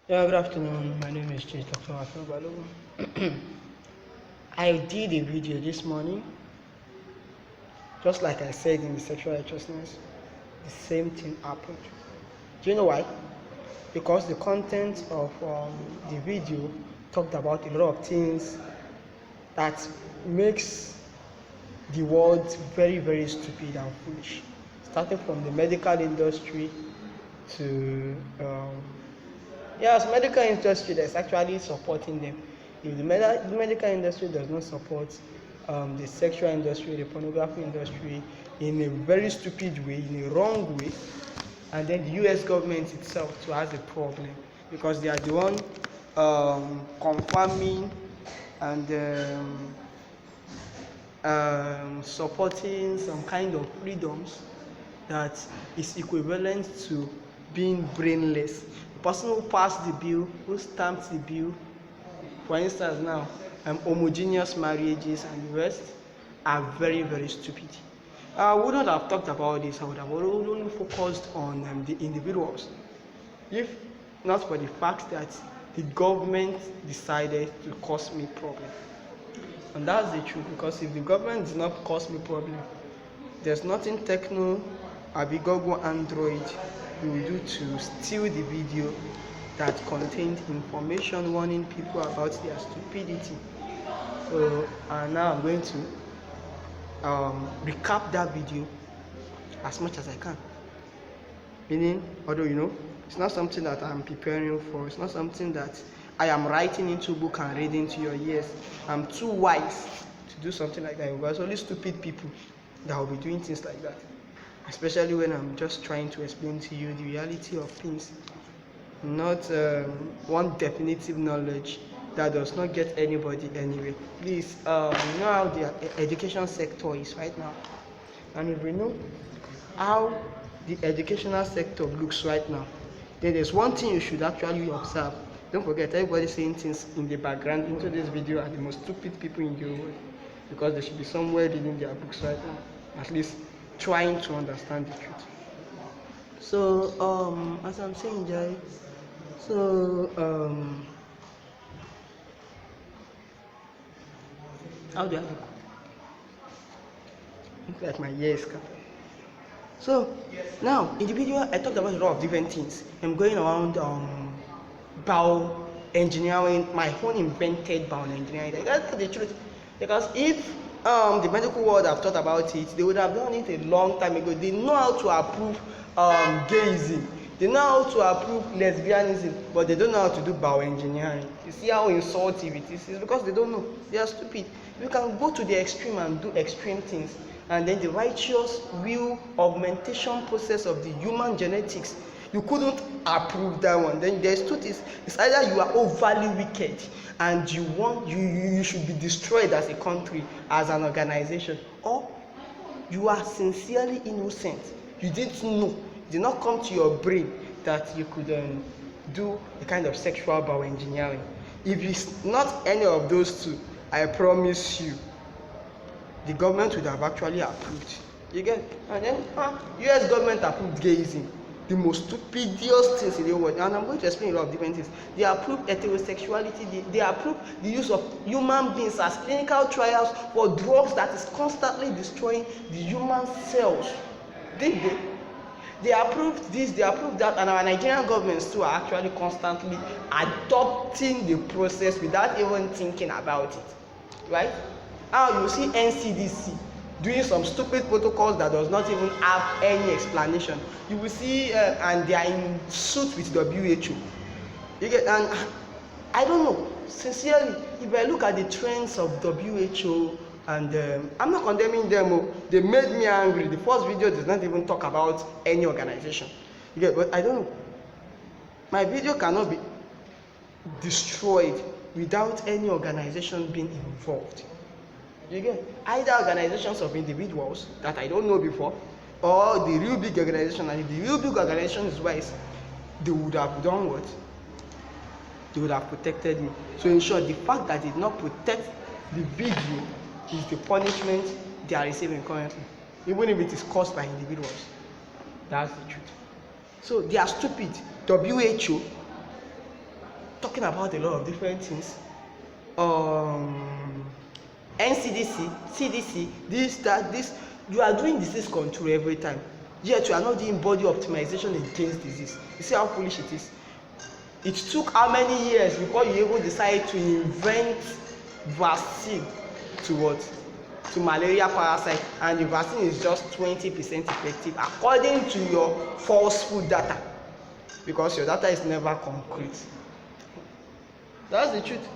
Yeah, good afternoon. My name is GH.Dr. Raphael Balogun. I did a video this morning, just like I said in the sexual righteousness, the same thing happened. Do you know why? Because the content of the video talked about a lot of things that makes the world very, very stupid and foolish. Starting from the medical industry to yes, medical industry that's actually supporting them. If the medical industry does not support the sexual industry, the pornography industry in a very stupid way, in a wrong way, and then the US government itself too has a problem because they are the one confirming and supporting some kind of freedoms that is equivalent to being brainless. The person who passed the bill, who stamped the bill, for instance now, homogeneous marriages and the rest are very, very stupid. I wouldn't have talked about this. I would have only focused on the individuals, if not for the fact that the government decided to cause me problem. And that's the truth, because if the government does not cause me problem, there's nothing Techno, Abigogo, Android will do to steal the video that contained information warning people about their stupidity. So now I'm going to recap that video as much as I can. Meaning, although it's not something that I'm preparing for, it's not something that I am writing into a book and reading to your ears. I'm too wise to do something like that. Because only stupid people that will be doing things like that. Especially when I'm just trying to explain to you the reality of things, not one definitive knowledge that does not get anybody anywhere. Please, you know how the education sector is right now, and if we know how the educational sector looks right now, then there's one thing you should actually observe. Don't forget, everybody saying things in the background into this video are the most stupid people in the world, because they should be somewhere reading their books right now, at least trying to understand the truth. So as I'm saying, Jai, how do I look? Look like my ear is cut. So now in the video I talked about a lot of different things. I'm going around bioengineering, my own invented bioengineering. That's the truth. Because if the medical world have thought about it, they would have done it a long time ago. They know how to approve Gayism. They know how to approve Lesbianism, but they don't know how to do bioengineering. You see how insulting it is? It's because they don't know. They are stupid. You can go to the extreme and do extreme things, and then the righteous, real augmentation process of the human genetics, you couldn't approve that one. Then there's two things. It's either you are overly wicked and you should be destroyed as a country, as an organization, or you are sincerely innocent. You didn't know. It did not come to your brain that you could do a kind of sexual bioengineering. If it's not any of those two, I promise you, the government would have actually approved. You get? And then US government approved Gayism, the most stupidest things in the world. And I'm going to explain a lot of different things. They approved heterosexuality. They approved the use of human beings as clinical trials for drugs that is constantly destroying the human cells. Did they? They approved this, they approved that, and our Nigerian governments too are actually constantly adopting the process without even thinking about it. Right? Now you see NCDC doing some stupid protocols that does not even have any explanation. You will see, and they are in suit with WHO. You get, and I don't know. Sincerely, if I look at the trends of WHO, and I'm not condemning them. They made me angry. The first video does not even talk about any organization. You get, but I don't know. My video cannot be destroyed without any organization being involved. You get, either organizations of individuals that I don't know before, or the real big organization. And if the real big organization is wise, they would have done what? They would have protected me. So in short, the fact that they did not protect the video is the punishment they are receiving currently, even if it is caused by individuals. That's the truth. So they are stupid. WHO talking about a lot of different things. NCDC, CDC, this. You are doing disease control every time, yet you are not doing body optimization against disease. You see how foolish it is? It took how many years before you even decide to invent vaccine to what? To malaria parasite, and the vaccine is just 20% effective according to your falsehood data, because your data is never concrete. That's the truth.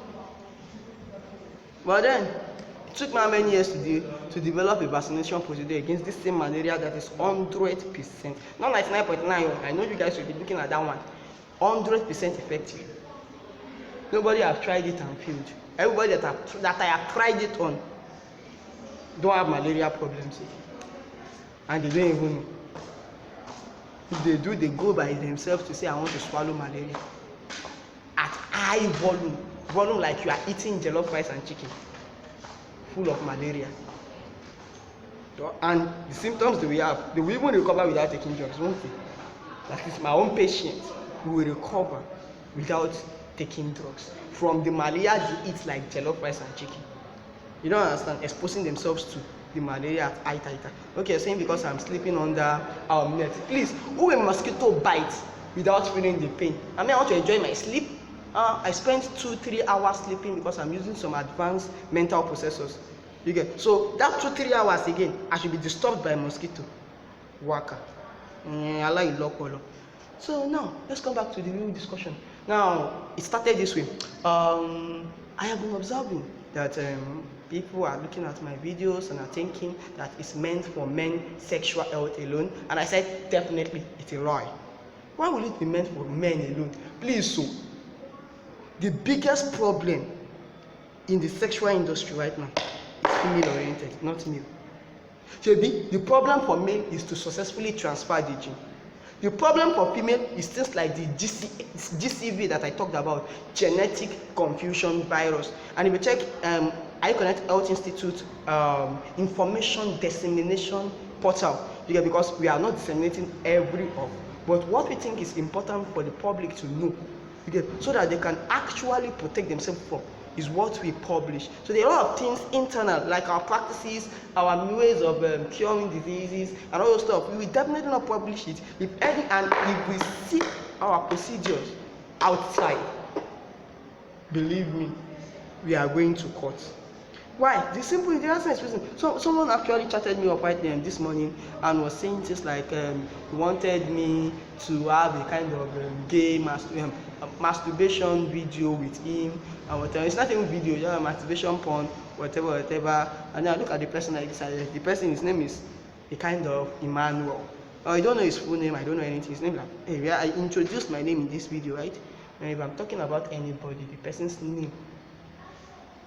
But then it took me how many years to develop a vaccination procedure against this same malaria that is 100%, not 99.9. I know you guys will be looking at that one. 100% effective. Nobody have tried it and failed. Everybody that I have tried it on don't have malaria problems, and they don't even know. If they do, they go by themselves to say, I want to swallow malaria at high volume like you are eating jollof rice and chicken full of malaria. And the symptoms that we have, they will even recover without taking drugs, won't they? That is, my own patient will recover without taking drugs from the malaria they eat like jollof rice and chicken. You don't understand, exposing themselves to the malaria at high titer. Okay, saying because I'm sleeping under our net. Please, who a mosquito bite without feeling the pain? I mean, I want to enjoy my sleep. I spent 2-3 hours sleeping because I'm using some advanced mental processors. You get? So that 2-3 hours again, I should be disturbed by a mosquito. Waka. So now, let's come back to the real discussion. Now, it started this way. I have been observing that people are looking at my videos and are thinking that it's meant for men's sexual health alone. And I said, definitely, it's a lie. Why will it be meant for men alone? Please, so, the biggest problem in the sexual industry right now is female-oriented, not male. So the problem for male is to successfully transfer the gene. The problem for female is things like the GCV that I talked about, genetic confusion virus. And if you check Ayeconet Health Institute information dissemination portal, because we are not disseminating every of, but what we think is important for the public to know, so that they can actually protect themselves from, is what we publish. So there are a lot of things internal, like our practices, our ways of curing diseases, and all those stuff. We will definitely not publish it. If we see our procedures outside, believe me, we are going to court. Why? The answer is reason. So someone actually chatted me up right there this morning and was saying things like he wanted me to have a kind of gay masturbation video with him and whatever. It's not even video, just masturbation porn, whatever. And then I look at the person like this, the person, his name is a kind of Emmanuel. I don't know his full name, I don't know anything. His name, like, hey, I introduced my name in this video, right? And if I'm talking about anybody, the person's name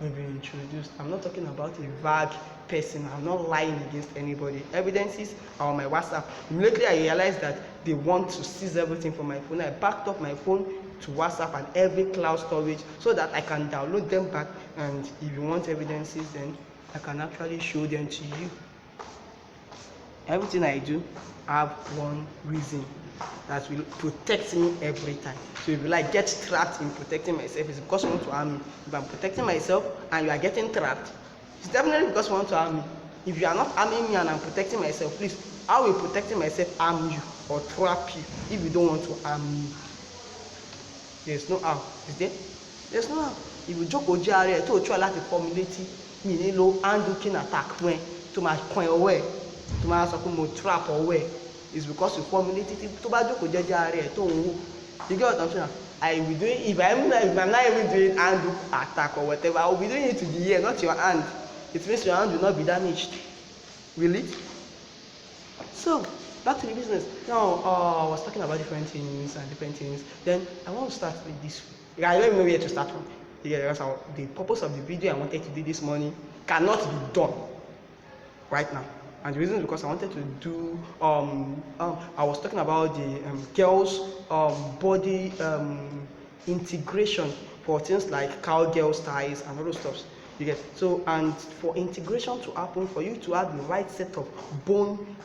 will be introduced. I'm not talking about a vague person. I'm not lying against anybody. Evidences are on my WhatsApp. Immediately I realized that they want to seize everything from my phone. I backed up my phone to WhatsApp and every cloud storage so that I can download them back, and if you want evidences, then I can actually show them to you. Everything I do, I have one reason that will protect me every time. So if you like get trapped in protecting myself, it's because you want to harm me. If I'm protecting myself and you are getting trapped, it's definitely because you want to harm me. If you are not harming me and I'm protecting myself, please, how will protecting myself harm you or trap you if you don't want to harm me? There's no how. Is there? There's no how. If you joke with JRA, to try to formulate me, you know, and looking attack when to my coin away, to my trap away. Is because you formulate it to bad joke with JRA. You get what I'm saying? I will be doing, if I'm not even doing hand attack or whatever, I will be doing it to the ear, not your hand. It means your hand will not be damaged. Will it? So, back to the business. Now, I was talking about different things. Then I want to start with this. I don't even know where to start from. The purpose of the video I wanted to do this morning cannot be done right now. And the reason is because I wanted to do, I was talking about the girls' body integration for things like cowgirl styles and all those stuff. You get so, and for integration to happen, for you to have the right set of bone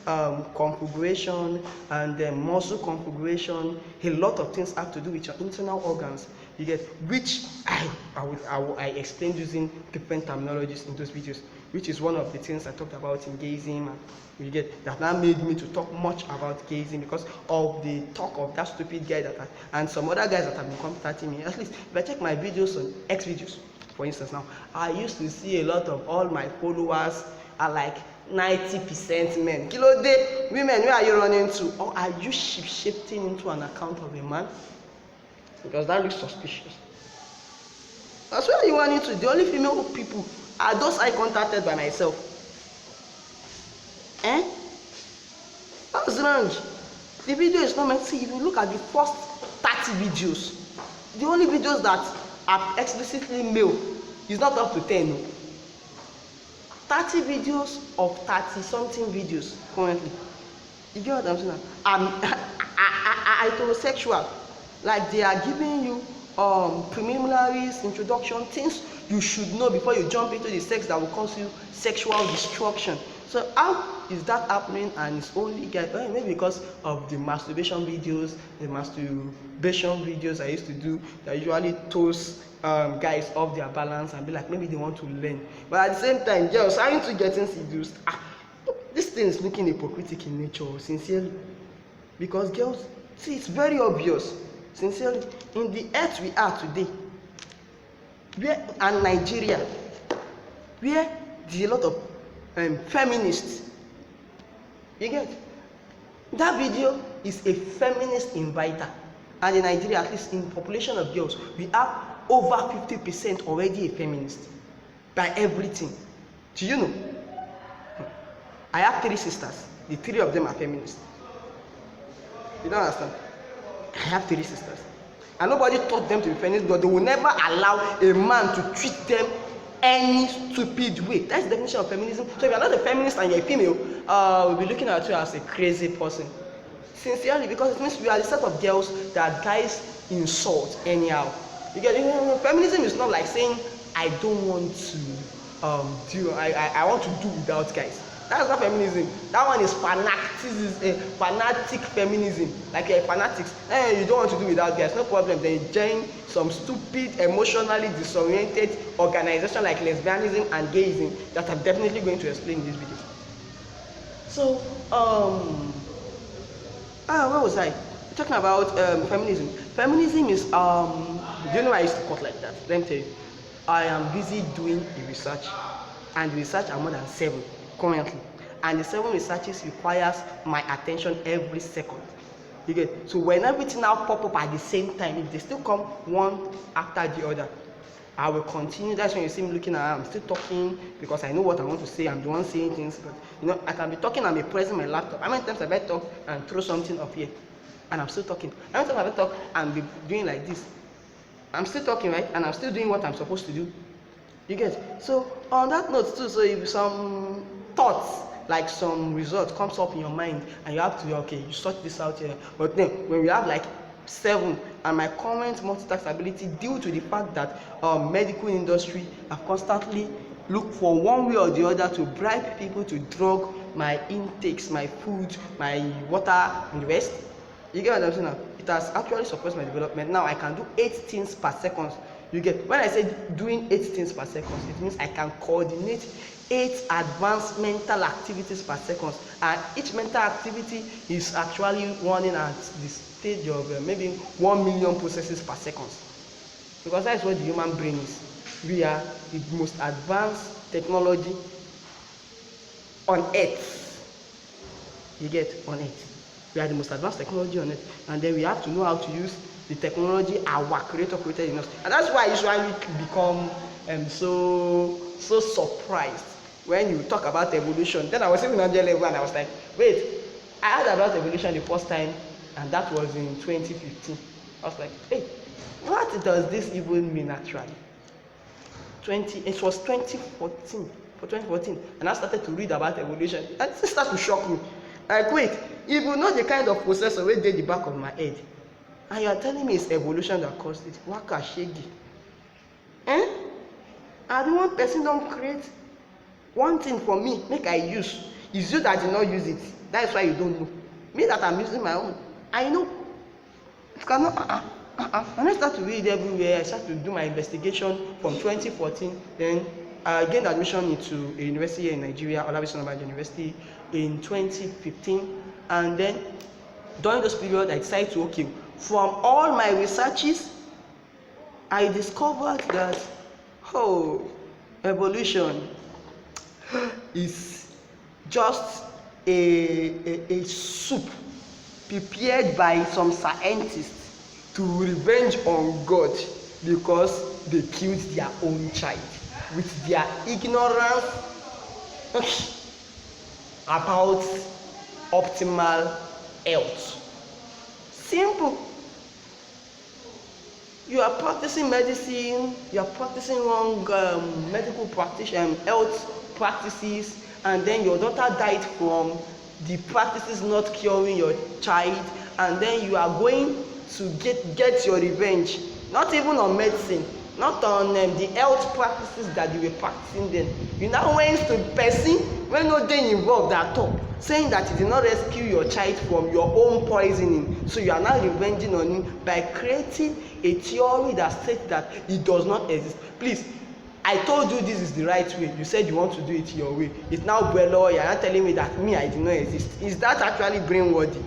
configuration and muscle configuration, a lot of things have to do with your internal organs. You get, which I explained using different terminologies in those videos, which is one of the things I talked about in Gayism, and you get that now made me to talk much about Gayism because of the talk of that stupid guy and some other guys that have been contacting me. At least if I check my videos on X videos, for instance, now I used to see a lot of all my followers are like 90% men. Kilo day, women, where are you running to? Or are you shifting into an account of a man? Because that looks suspicious. That's where you want into. The only female people are those I contacted by myself. That's wrong. The video is not meant to see. If you look at the first 30 videos, the only videos that are explicitly male is not up to 10. 30 videos of 30 something videos currently. You get what I'm saying? I'm heterosexual. Like they are giving you preliminaries, introduction, things you should know before you jump into the sex that will cause you sexual destruction. So how is that happening? And it's only maybe because of the masturbation videos, the masturbation videos I used to do that usually toast guys off their balance and be like, maybe they want to learn. But at the same time, girls trying to getting seduced. This thing is looking hypocritical in nature, sincerely. Because girls, see, it's very obvious, sincerely, in the earth we are today, and Nigeria, where there's a lot of feminists. You get? That video is a feminist inviter. And in Nigeria, at least in population of girls, we have over 50% already a feminist. By everything. Do you know? I have 3 sisters. The 3 of them are feminists. You don't understand? I have 3 sisters. And nobody taught them to be feminists, but they will never allow a man to treat them any stupid way. That's the definition of feminism. So if you're not a feminist and you're a female, we'll be looking at you as a crazy person. Sincerely, because it means we are the set of girls that guys insult anyhow. You get it? Feminism is not like saying I don't want to I want to do without guys. That's not feminism. That one is fanatic feminism. Like you're a fanatic. You don't want to do without guys, no problem. Then you join some stupid, emotionally disoriented organization like lesbianism and gayism that I'm definitely going to explain in this video. So, where was I? Talking about feminism. Feminism is do you know why I used to cut like that? Let me tell you. I am busy doing a research, and the research are more than 7 currently, and the 7 researches requires my attention every second. You get? So when everything now pop up at the same time, if they still come one after the other, I will continue. That's when you see me looking around. I'm still talking because I know what I want to say. I'm the one saying things, but you know, I can be talking and be pressing my laptop. How many times have I talked and throw something up here, and I'm still talking? How many times have I talked and be doing like this? I'm still talking, right? And I'm still doing what I'm supposed to do. You get? So on that note too, so if some thoughts, like some result comes up in your mind and you have to, okay, you sort this out here. But then when we have like 7, and my current multitask ability due to the fact that medical industry have constantly looked for one way or the other to bribe people to drug my intakes, my food, my water, and the rest. You get what I'm saying now? It has actually suppressed my development. Now I can do 8 things per second. You get? When I say doing 8 things per second, it means I can coordinate 8 advanced mental activities per second, and each mental activity is actually running at the stage of maybe 1 million processes per second. Because that's what the human brain is. We are the most advanced technology on earth. You get? On earth. We are the most advanced technology on earth, and then we have to know how to use the technology our creator created in us. And that's why I usually become so surprised when you talk about evolution. Then I was even on the level and I was like, wait, I heard about evolution the first time, and that was in 2015. I was like, hey, what does this even mean actually? It was 2014, and I started to read about evolution, and it started to shock me. Like, wait, if you know the kind of processor wey dey the back of my head, and you are telling me it's evolution that caused it, waka shegi. I don't want person don create one thing for me, make I use. It's you that did not use it. That's why you don't know. Me that I'm using my own, I know. It cannot. When I start to read everywhere, I start to do my investigation from 2014. Then I gained admission into a university here in Nigeria, Olabisi University, in 2015. And then during this period, I decided to, okay, from all my researches, I discovered that, oh, evolution is just a soup prepared by some scientists to revenge on God because they killed their own child with their ignorance about optimal health. Simple. You are practicing medicine, you are practicing wrong medical practice health practices, and then your daughter died from the practices not curing your child, and then you are going to get your revenge, not even on medicine, not on the health practices that you were practicing then. You now went to person when no dey involved at all, saying that you did not rescue your child from your own poisoning, so you are now revenging on him by creating a theory that states that it does not exist. Please, I told you this is the right way. You said you want to do it your way. It's now Balogun. You are not telling me that me, I did not exist. Is that actually brainworthy?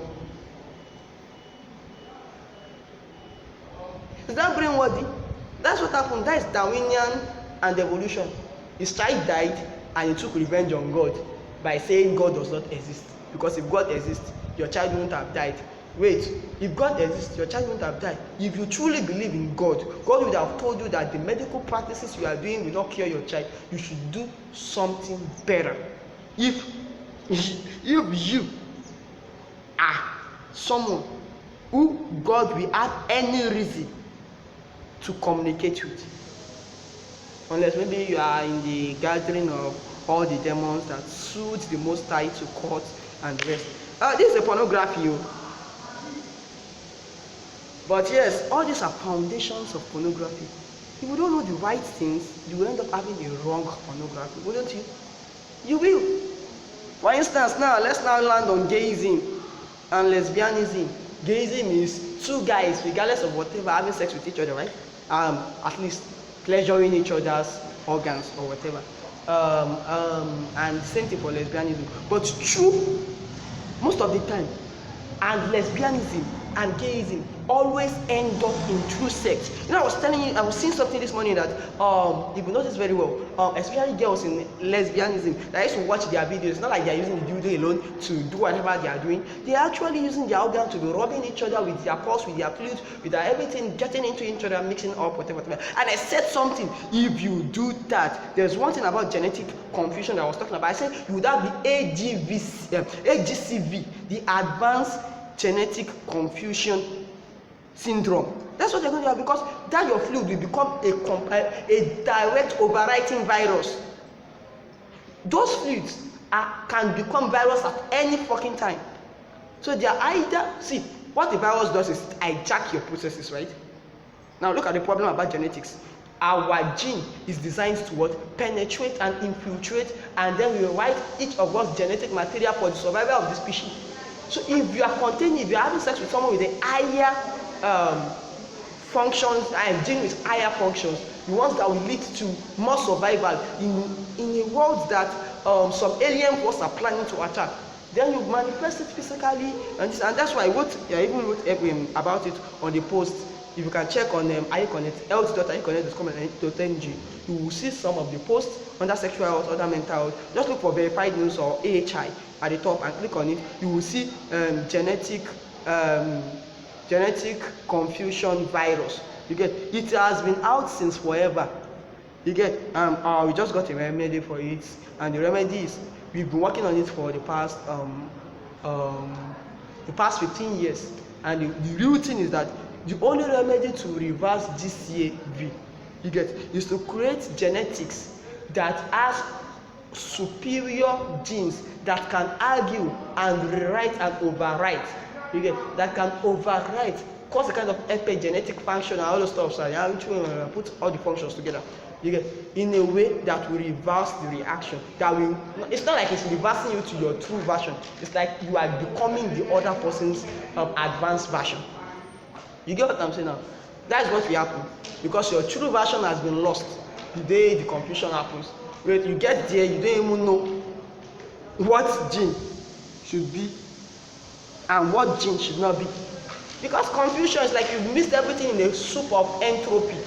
Is that brainworthy? That's what happened. That is Darwinian and evolution. His child died and he took revenge on God by saying God does not exist. Because if God exists, your child wouldn't have died. Wait, if God exists, your child wouldn't have died. If you truly believe in God, God would have told you that the medical practices you are doing will not cure your child. You should do something better. If you are someone who God will have any reason to communicate with, unless maybe you are in the gathering of all the demons that suit the Most High to court and the rest. This is a pornography. But yes, all these are foundations of pornography. If you don't know the right things, you will end up having a wrong pornography, wouldn't you? You will. For instance, now let's now land on gayism and lesbianism. Gayism is two guys, regardless of whatever, having sex with each other, right? At least pleasuring each other's organs or whatever. And same thing for lesbianism. But true, most of the time, and lesbianism and gayism always end up in true sex. You know, I was telling you, I was seeing something this morning that if you notice very well, especially girls in lesbianism, I used to watch their videos. It's not like they're using the dildo alone to do whatever they are doing. They are actually using their organ to be rubbing each other with their pulse, with their fluid, with their everything, getting into each other, mixing up, whatever. And I said something, if you do that, there's one thing about genetic confusion that I was talking about. I said you would have the AGCV, the advanced genetic confusion syndrome. That's what they're going to have, because that your fluid will become a direct overwriting virus. Those fluids can become virus at any fucking time. So they are either, see, what the virus does is hijack your processes, right? Now look at the problem about genetics. Our gene is designed to what? Penetrate and infiltrate, and then we write each of us genetic material for the survival of the species. So if you are containing, if you are having sex with someone with a higher functions, and dealing with higher functions, the ones that will lead to more survival in a world that some alien forces are planning to attack, then you manifest it physically, and that's why I even wrote about it on the post. If you can check on Ayeconet, Ayeconet.com.ng, you will see some of the posts under sexual health, other mental health. Just look for verified news or AHI at the top and click on it. You will see genetic confusion virus. You get, it has been out since forever. You get, we just got a remedy for it, and the remedy is we've been working on it for the past 15 years, and the real thing is that the only remedy to reverse GCAV, you get, is to create genetics that has superior genes that can argue and rewrite and overwrite. You get, that can overwrite, cause a kind of epigenetic function and all those stuff. So you put all the functions together. You get, in a way that will reverse the reaction. That will, it's not like it's reversing you to your true version. It's like you are becoming the other person's advanced version. You get what I'm saying now? That's what will happen, because your true version has been lost the day the confusion happens. When you get there, you don't even know what gene should be and what gene should not be, because confusion is like you've missed everything in a soup of entropy.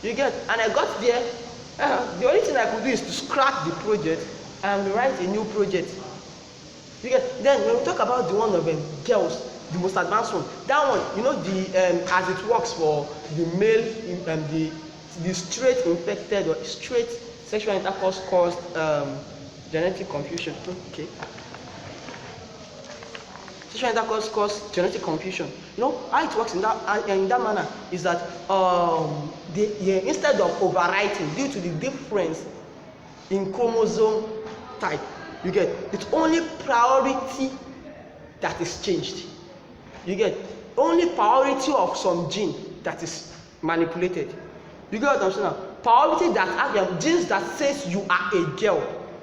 You get? And I got there, the only thing I could do is to scrap the project and write a new project. You get? Then when we talk about the one of girls, the most advanced one, that one, you know, the as it works for the male, the straight infected or straight sexual intercourse caused genetic confusion. Okay. Sexual intercourse caused genetic confusion. You know how it works in that manner is that instead of overwriting due to the difference in chromosome type, you get, it's only priority that is changed. You get only priority of some gene that is manipulated. You get what I'm saying now? Priority that have genes that says you are a girl,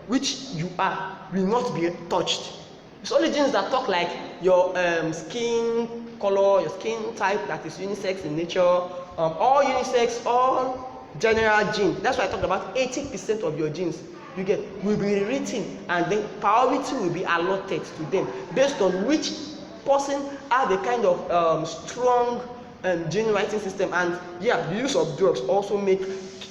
which you are, will not be touched. It's only genes that talk like your skin color, your skin type that is unisex in nature, all unisex, all general genes. That's why I talked about 80% of your genes you get will be rewritten, and then priority will be allotted to them based on which person have a kind of strong gene writing system. And yeah, the use of drugs also make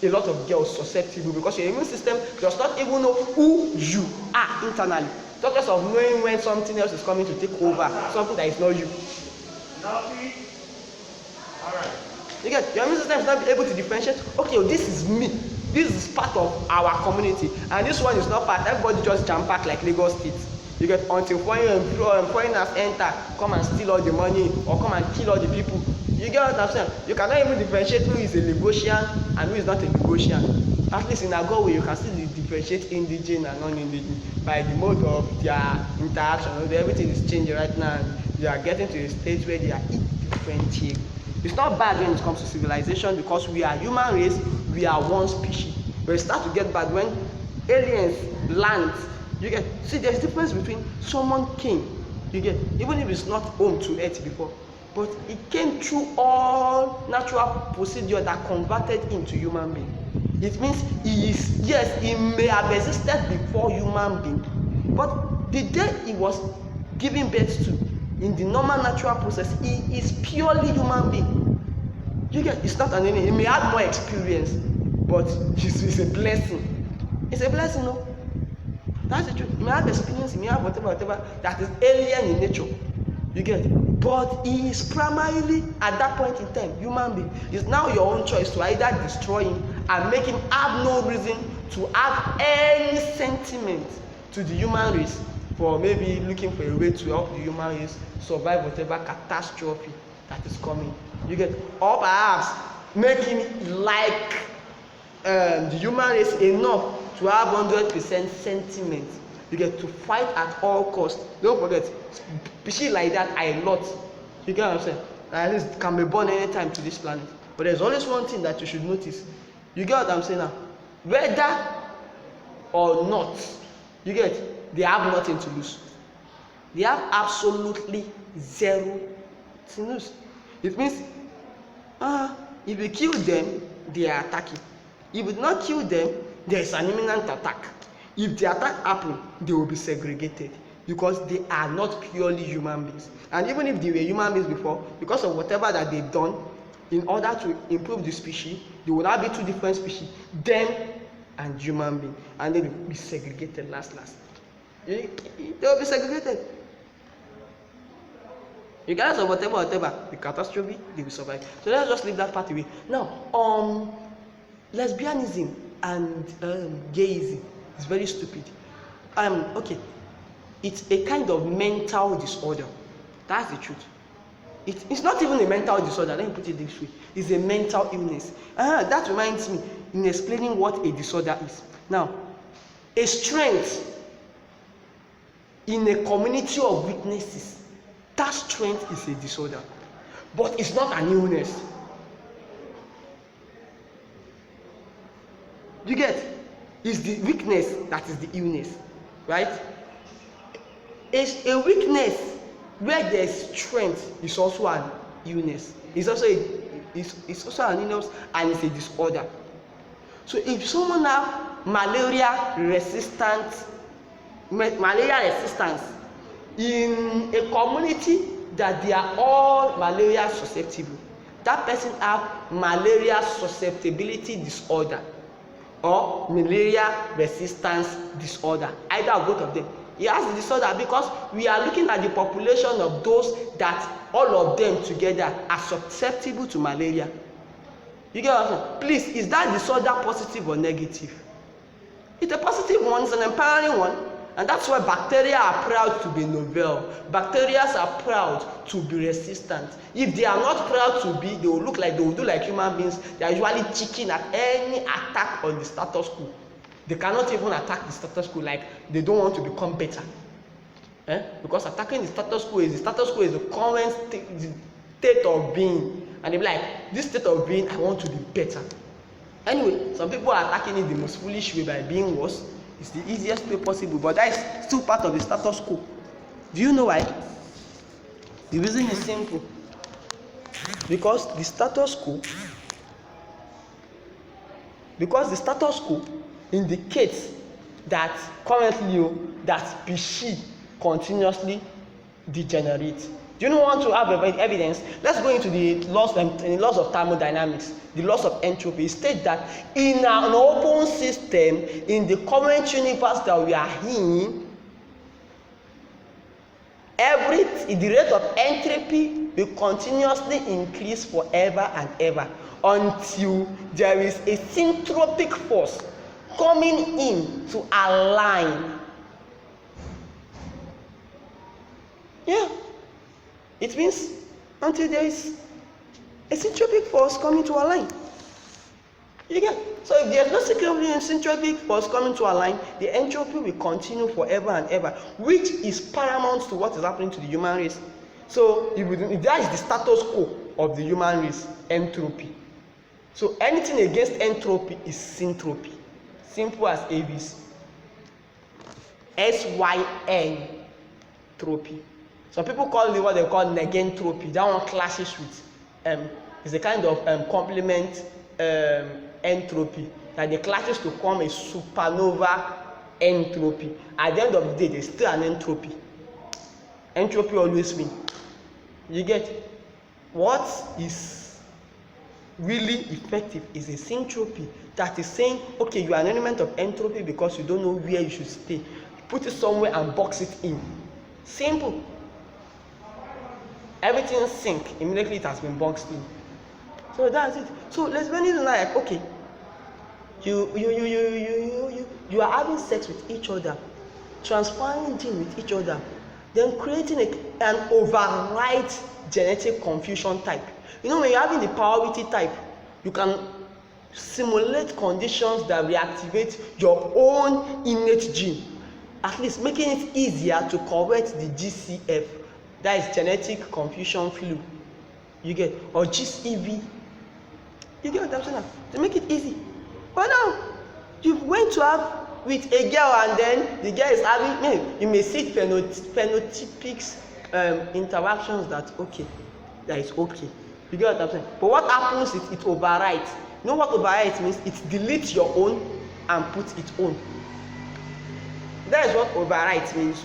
a lot of girls susceptible, because your immune system does not even know who you are internally. Talk of knowing when something else is coming to take over, something that is not you. Alright. You get, your immune system is not able to differentiate, okay, this is me, this is part of our community, and this one is not part. Everybody just jam pack like Lagos State. You get, until foreigners enter, come and steal all the money or come and kill all the people. You get what I'm saying? You cannot even differentiate who is a Lagosian and who is not a Lagosian. At least in Agogo, you can still differentiate indigene and non-indigene by the mode of their interaction. Everything is changing right now, and they are getting to a stage where they are indifferentiating. It's not bad when it comes to civilization, because we are human race, we are one species. But it starts to get bad when aliens land. You get, see, there's a difference between someone came, you get, even if it's not home to earth before, but it came through all natural procedure that converted into human being. It means he is, yes, he may have existed before human being, but the day he was giving birth to, in the normal natural process, he is purely human being. You get, it's not an alien. He may have more experience, but it's a blessing. It's a blessing, no? That's the truth. He may have experience, he may have whatever that is alien in nature. You get, but he is primarily at that point in time human being. It's now your own choice to either destroy him and make him have no reason to have any sentiment to the human race, for maybe looking for a way to help the human race survive whatever catastrophe that is coming. You get, or perhaps make him like the human race enough to have 100% sentiment. You get, to fight at all costs. Don't forget, species like that are a lot. You get what I'm saying? At least can be born anytime to this planet. But there's always one thing that you should notice. You get what I'm saying now? Whether or not, you get, they have nothing to lose. They have absolutely zero to lose. It means, if you kill them, they are attacking. If you do not kill them, there is an imminent attack. If the attack happens, they will be segregated, because they are not purely human beings. And even if they were human beings before, because of whatever that they've done, in order to improve the species, they will now be two different species, them and human being, and then they will be segregated last. They will be segregated. Regardless of whatever the catastrophe, they will survive. So let's just leave that part away. Now, lesbianism and gayism is very stupid. Okay, it's a kind of mental disorder. That's the truth. It's not even a mental disorder. Let me put it this way: it's a mental illness. That reminds me in explaining what a disorder is. Now, a strength in a community of witnesses, that strength is a disorder, but it's not an illness. You get? It's the weakness that is the illness, right? It's a weakness where there's strength is also an illness. It's also it's also an illness and it's a disorder. So if someone have malaria resistance in a community that they are all malaria susceptible, that person have malaria susceptibility disorder or malaria resistance disorder, either of both of them. He has the disorder because we are looking at the population of those that all of them together are susceptible to malaria. You get what I'm saying? Please, is that disorder positive or negative? It's a positive one, it's an empowering one, and that's why bacteria are proud to be novel. Bacteria are proud to be resistant. If they are not proud to be, they will do like human beings. They are usually chicken at any attack on the status quo. They cannot even attack the status quo, like they don't want to become better. Because attacking the status quo is the current state of being, and they be like, this state of being, I want to be better. Anyway, some people are attacking it the most foolish way by being worse. It's the easiest way possible, but that is still part of the status quo. Do you know why? The reason is simple. Because the status quo indicates that currently that species continuously degenerate. Do you want to have evidence? Let's go into the laws of thermodynamics, the laws of entropy. It states that in an open system, in the current universe that we are in, the rate of entropy will continuously increase forever and ever until there is a syntropic force coming in to align. Yeah. It means until there is a syntropic force coming to align. You get? So if there is no syntropic force coming to align, the entropy will continue forever and ever, which is paramount to what is happening to the human race. So if that is the status quo of the human race, entropy. So anything against entropy is syntropy. Simple as ABC. SYN tropy. Some people call it what they call negentropy. That one clashes with it's a kind of complement entropy, that they clashes to form a supernova entropy. At the end of the day, there's still an entropy. Entropy always wins. You get? What is really effective is a syntropy that is saying, okay, you are an element of entropy because you don't know where you should stay. Put it somewhere and box it in. Simple. Everything sync, immediately it has been boxed in. So that's it. So lesbianism is like, okay, you are having sex with each other, transferring genes with each other, then creating an override genetic confusion type. You know, when you're having the priority type, you can simulate conditions that reactivate your own innate gene, at least making it easier to correct the GCF, that is genetic confusion flu. You get? Or GCV. You get what I'm saying? To make it easy. But now, you went to have with a girl and then the girl is having, you may see phenotypic interactions that is okay. You get what I'm saying? But what happens is it overwrites. You know what overwrites means? It deletes your own and puts its own. That is what overwrite means.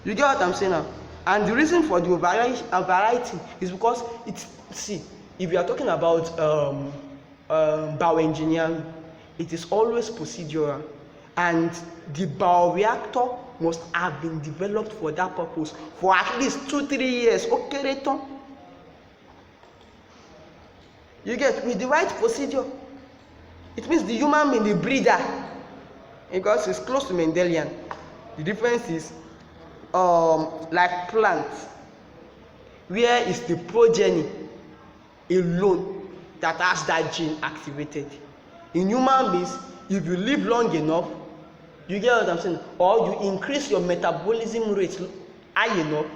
You get what I'm saying now? And the reason for the overwriting is because if you are talking about bioengineering, it is always procedural, and the bioreactor must have been developed for that purpose for at least 2-3 years. Okay, Reton. You get? With the right procedure, it means the human being, the breeder, because it's close to Mendelian. The difference is like plants, where is the progeny alone that has that gene activated. In human beings, if you live long enough, you get what I'm saying, or you increase your metabolism rate high enough,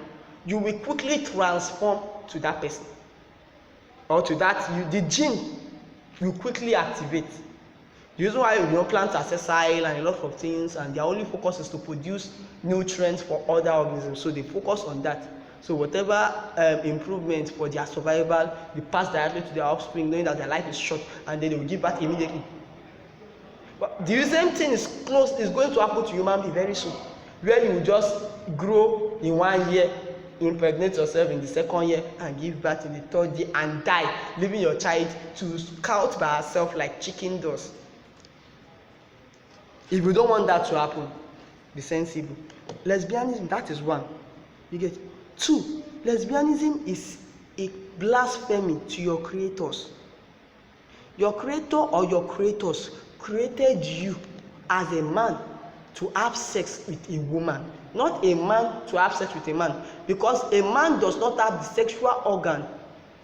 you will quickly transform to that person, or to that the gene will quickly activate. The reason why plants are sessile and a lot of things, and their only focus is to produce nutrients for other organisms, so they focus on that. So whatever improvement for their survival, they pass directly to their offspring, knowing that their life is short, and then they will give birth immediately. But the same thing is going to happen to human being very soon, where you will just grow in 1 year, impregnate yourself in the 2nd year, and give birth in the 3rd year, and die, leaving your child to scout by herself like chicken does. If you don't want that to happen, be sensible. Lesbianism, that is one. You get. 2, lesbianism is a blasphemy to your creators. Your creator or your creators created you as a man to have sex with a woman, not a man to have sex with a man, because a man does not have the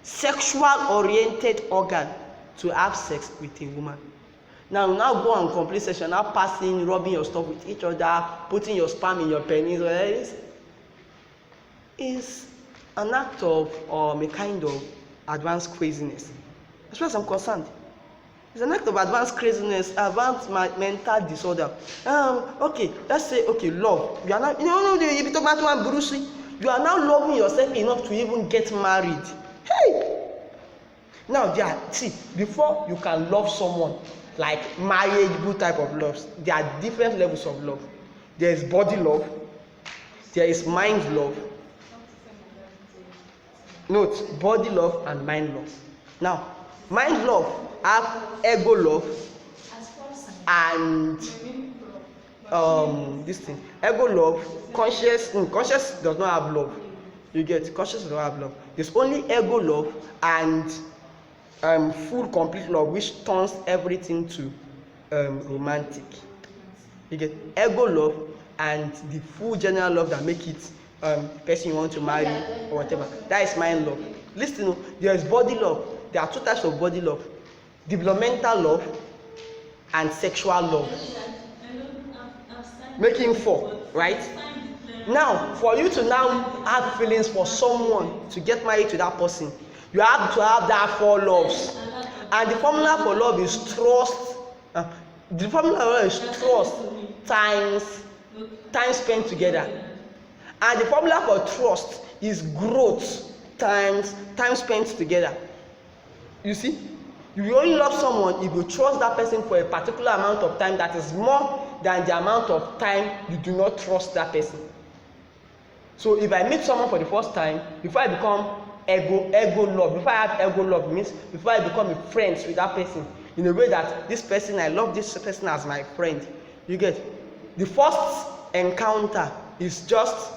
sexual oriented organ to have sex with a woman. Now go and complete session, now passing, rubbing your stuff with each other, putting your sperm in your penis, is an act of a kind of advanced craziness. As far as I'm concerned, it's an act of advanced craziness, advanced mental disorder. Okay, let's say, love. You are now, you be talking about one Brucey. You are now loving yourself enough to even get married. Hey! Now, before you can love someone, like marriageable type of loves, there are different levels of love. There is body love. There is mind love. Note, body love and mind love. Now, mind love have ego love and this thing. Ego love, conscious does not have love. You get, conscious does not have love. There's only ego love and full complete love, which turns everything to romantic. You get ego love and the full general love that make it person you want to marry or whatever. That is mind love. Listen, there is body love. There are 2 types of body love: developmental love and sexual love. Making 4, right? Now, for you to now have feelings for someone, to get married to that person, you have to have that 4 loves. And the formula for love is trust. The formula for love is trust time spent together. And the formula for trust is growth times time spent together. You see, you will only love someone if you trust that person for a particular amount of time that is more than the amount of time you do not trust that person. So if I meet someone for the first time, before I become ego love, before I have ego love, means before I become friends with that person, in a way that this person, I love this person as my friend. You get, the first encounter is just,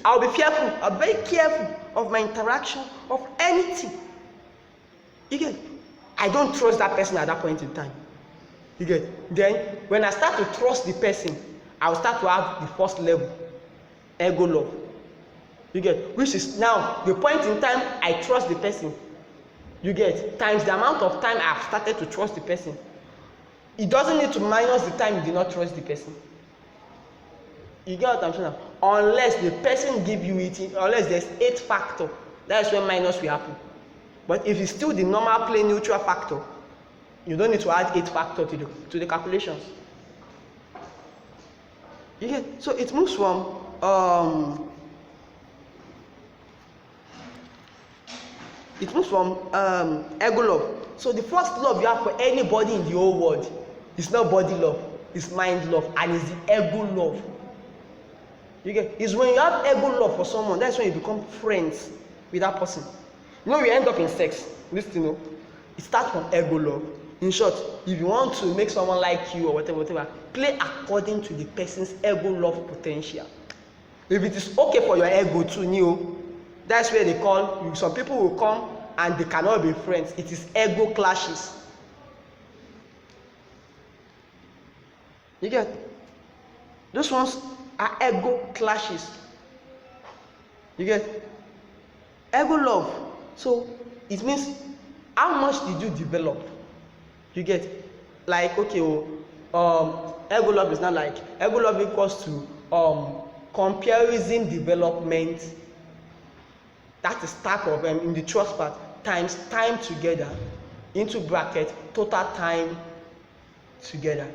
I'll be fearful, I'll be very careful of my interaction, of anything. You get, I don't trust that person at that point in time. You get, then when I start to trust the person, I'll start to have the first level, ego love. You get, which is now the point in time I trust the person. You get, times the amount of time I've started to trust the person. It doesn't need to minus the time you did not trust the person. You get what I'm saying now? Unless the person give you it, unless there's 8 factor, that's when minus will happen. But if it's still the normal plain neutral factor, you don't need to add 8 factor to the calculations. You get, so it moves from ego love. So the first love you have for anybody in the whole world is not body love, it's mind love, and it's the ego love. You get, it's when you have ego love for someone, that's when you become friends with that person. You know, you end up in sex. Listen, you know, it starts from ego love. In short, if you want to make someone like you or whatever, play according to the person's ego love potential. If it is okay for your ego to know, that's where they call you. Some people will come and they cannot be friends. It is ego clashes. You get, those ones are ego clashes. You get, ego love. So it means how much did you develop? You get, like, okay, ego love is not like, ego love equals to comparison development. That is type of in the trust part times time together into bracket total time together.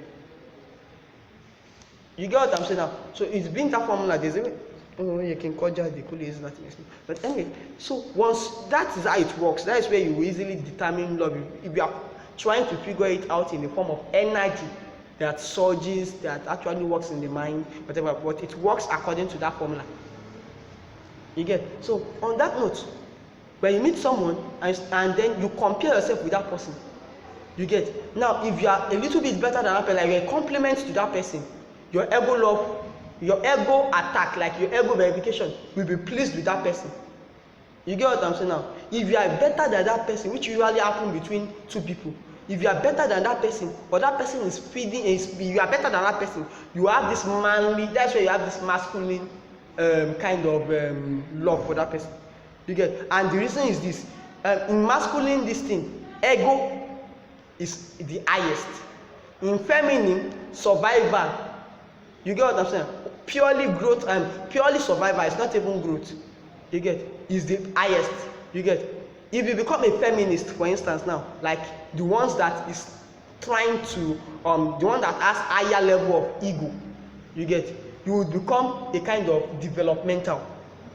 You get what I'm saying now? So it's been that formula. Oh, you can call just the cool is nothing. But anyway, so once that is how it works, that is where you easily determine love. If you are trying to figure it out in the form of energy that surges, that actually works in the mind, whatever, but it works according to that formula. You get? So on that note, when you meet someone and then you compare yourself with that person, you get? Now, if you are a little bit better than that person, like you're a compliment to that person, your ego love, your ego attack, like your ego verification, will be pleased with that person. You get what I'm saying now? If you are better than that person, which usually happens between two people, if you are better than that person, or that person is feeding, you are better than that person, you have this manly, that's where you have this masculine kind of love for that person. You get? And the reason is this: in masculine, this thing, ego is the highest. In feminine, survival. You get what I'm saying? Purely growth and purely survival is not even growth. You get? Is the highest. You get? If you become a feminist, for instance, now, like the ones that is trying to the one that has higher level of ego, you get? You would become a kind of developmental.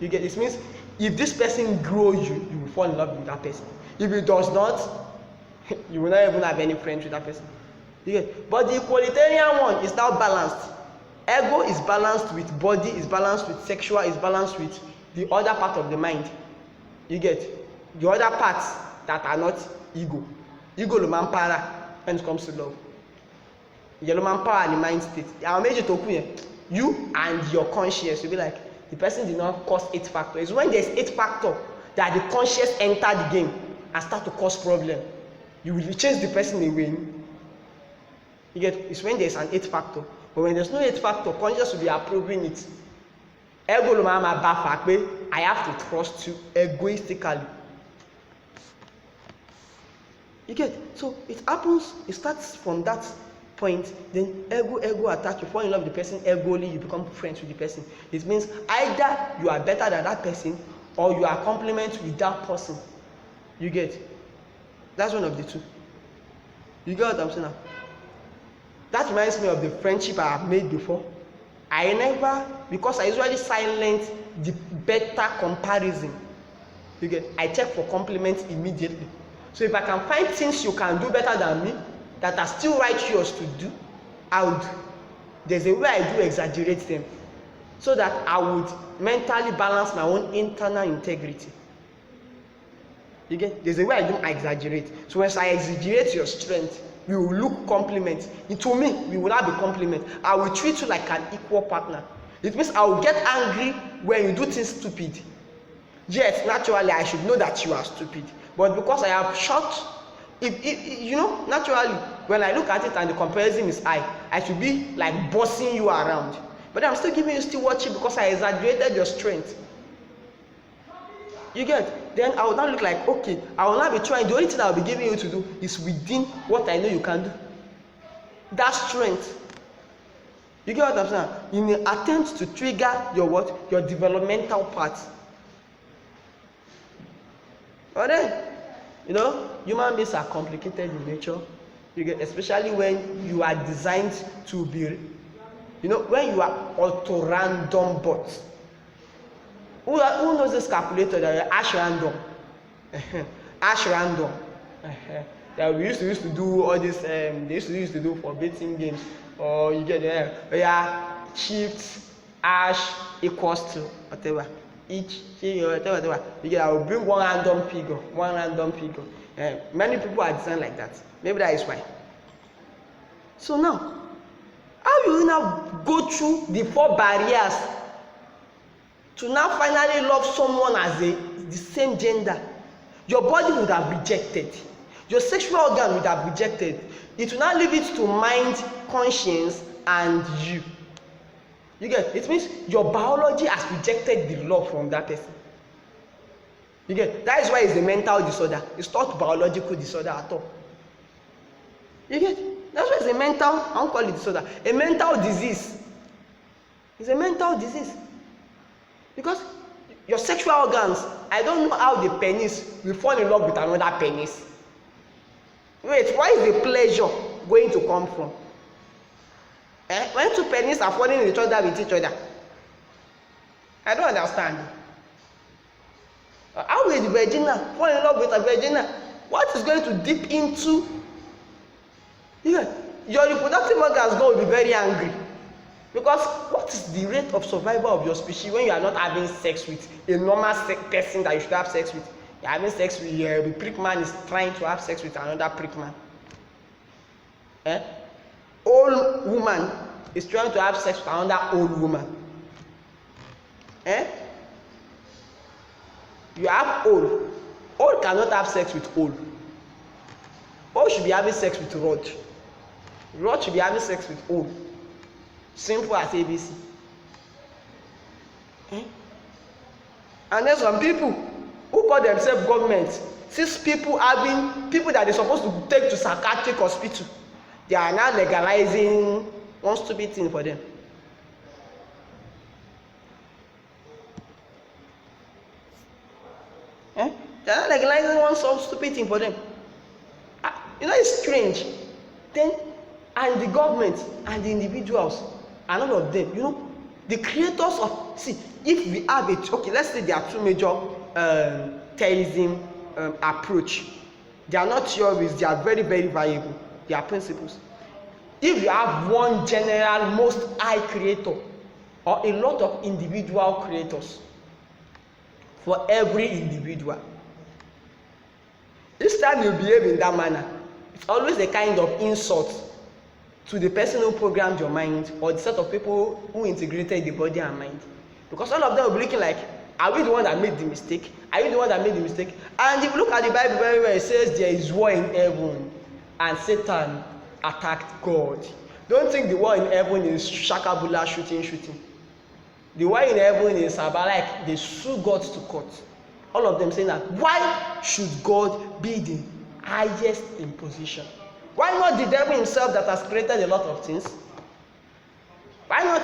You get? It means if this person grows you, you will fall in love with that person. If it does not, you will not even have any friends with that person. You get? But the equalitarian one is now balanced. Ego is balanced with body, is balanced with sexual, is balanced with the other part of the mind. You get? The other parts that are not ego. Ego lo man para when it comes to love. Yellow man power and the mind state. You and your conscience will be like, the person did not cause 8 factor. It's when there's 8 factor that the conscience enter the game and start to cause problem. You will chase the person away. You get? It's when there's an 8 factor. But when there's no 8 factor, conscience will be approving it. Ego lo ma ba fa, I have to trust you egoistically. You get? So it happens, it starts from that point, then ego attack, you fall in love with the person, egoli, you become friends with the person. It means either you are better than that person or you are complement with that person. You get? That's one of the two. You get what I'm saying now? That reminds me of the friendship I have made before. I never, because I usually silence the better comparison. You get? I check for compliments immediately. So if I can find things you can do better than me that are still righteous to do, I would. There's a way I do exaggerate them, so that I would mentally balance my own internal integrity. You get? There's a way I do exaggerate. So when I exaggerate your strength, you will look compliment. To me, we will not be compliment. I will treat you like an equal partner. It means I will get angry when you do things stupid. Yes, naturally, I should know that you are stupid. But because I have shot, if you know, naturally, when I look at it and the comparison is high, I should be like bossing you around. But I'm still giving you still watching because I exaggerated your strength. You get? Then I will not look like, okay, I will not be trying. The only thing I will be giving you to do is within what I know you can do. That strength. You get what I'm saying? In an attempt to trigger your what? Your developmental part. But then, you know, human beings are complicated in nature. You get, especially when you are designed to be, you know, when you are auto-random bots. Who knows this calculator that Ash random? Ash random. That we used to do all this. They used to do for betting games. Or you get shift Ash equals to whatever. Each whatever. You get, I will bring one random figure. Many people are designed like that. Maybe that is why. So now, how you now go through the 4 barriers to now finally love someone as the same gender? Your body would have rejected. Your sexual organ would have rejected. It will now leave it to mind, conscience, and you. You get? It means your biology has rejected the love from that person. You get? That is why it's a mental disorder. It's not biological disorder at all. You get? That's why it's a mental, I won't call it disorder, a mental disease. It's a mental disease. Because your sexual organs, I don't know how the penis will fall in love with another penis. Wait, where is the pleasure going to come from? When 2 penis are falling in each other with each other, I don't understand. How will the virgina fall in love with a virgina? What is going to dip into? Yeah, your reproductive organs going to be very angry. Because what is the rate of survival of your species when you are not having sex with a normal person that you should have sex with? You are having sex with the prick man is trying to have sex with another prick man. Old woman is trying to have sex with another old woman. You have old. Old cannot have sex with old. Old should be having sex with Rod. Rod should be having sex with old. Simple as ABC. And then some people who call themselves government, since people that they're supposed to take to psychiatric hospital, they are now legalizing one stupid thing for them. They are not legalizing one so stupid thing for them. It's strange. Then, and the government and the individuals, and all of them, the creators of, if we have it, okay, let's say there are two major theism approach. They are not theories, they are very, very valuable. They are principles. If you have one general, most high creator, or a lot of individual creators, for every individual, each time you behave in that manner, it's always a kind of insult to the person who programmed your mind, or the set of people who integrated the body and mind. Because all of them will be looking like, are we the one that made the mistake? Are you the one that made the mistake? And if you look at the Bible very well, it says there is war in heaven, and Satan attacked God. Don't think the war in heaven is shakabula shooting. The war in heaven is about like they sue God to court. All of them saying that, why should God be the highest in position? Why not the devil himself that has created a lot of things? Why not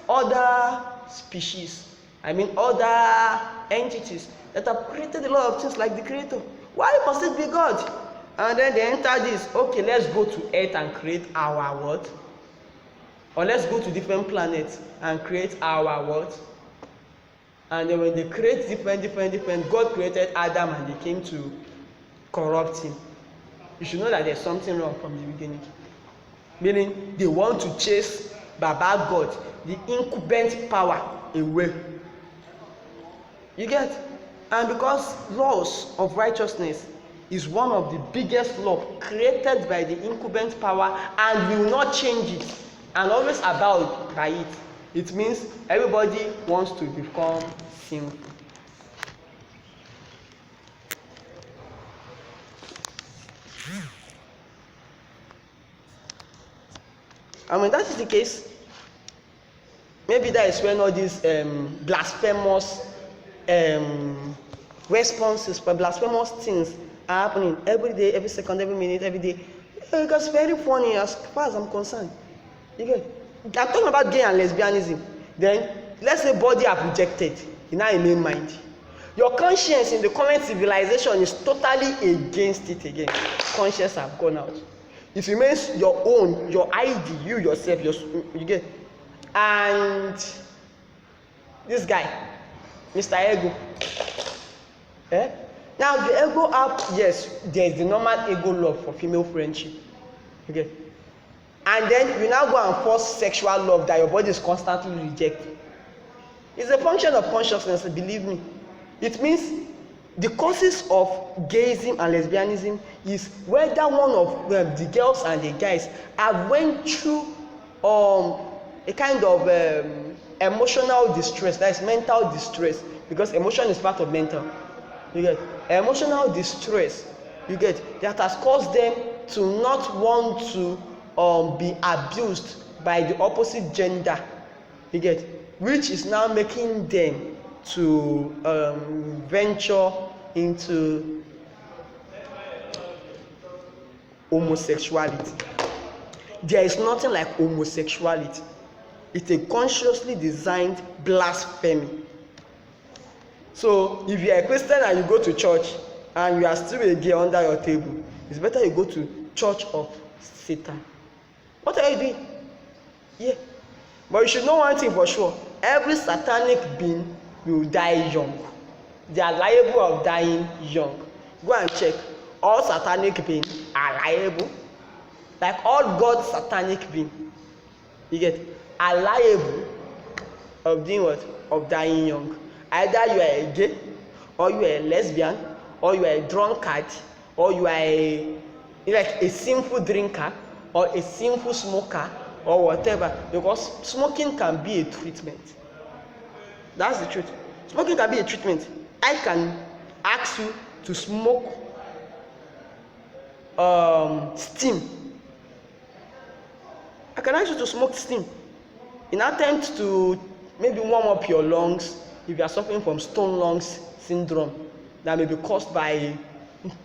other species? Other entities that have created a lot of things like the creator. Why must it be God? And then they enter this, okay, let's go to earth and create our what? Or let's go to different planets and create our what? And then when they create different, God created Adam and they came to corrupt him. You should know that there's something wrong from the beginning. Meaning, they want to chase Baba God, the incumbent power, away. You get? And because laws of righteousness is one of the biggest laws created by the incumbent power and will not change it and always abide by it, it means everybody wants to become sinful. When that is the case, maybe that is when all these blasphemous responses for blasphemous things are happening every day, every second, every minute, every day. Because it's very funny as far as I'm concerned. I'm talking about gay and lesbianism. Then, let's say body are rejected in our main mind. Your conscience in the current civilization is totally against it again. Conscience have gone out. It remains your own, your ID, you yourself, you get. And this guy, Mr. Ego. Now the ego app, yes, there is the normal ego love for female friendship. Okay. And then you now go and force sexual love that your body is constantly rejecting. It's a function of consciousness, believe me. It means the causes of gayism and lesbianism is whether one of the girls and the guys have went through a kind of emotional distress, that is mental distress, because emotion is part of mental. You get emotional distress. You get that has caused them to not want to be abused by the opposite gender. You get, which is now making them to venture into homosexuality. There is nothing like homosexuality. It's a consciously designed blasphemy. So if you are a Christian and you go to church and you are still a gay under your table, it's better you go to church of Satan. What are you doing? Yeah. But you should know one thing for sure. Every satanic being will die young. They are liable of dying young. Go and check. All satanic beings are liable. Like all God's satanic beings, you get, are liable of doing what? Of dying young. Either you are a gay, or you are a lesbian, or you are a drunkard, or you are like a sinful drinker, or a sinful smoker, or whatever. Because smoking can be a treatment. That's the truth. Smoking can be a treatment. I can ask you to smoke steam. I can ask you to smoke steam in attempt to maybe warm up your lungs if you are suffering from stone lungs syndrome that may be caused by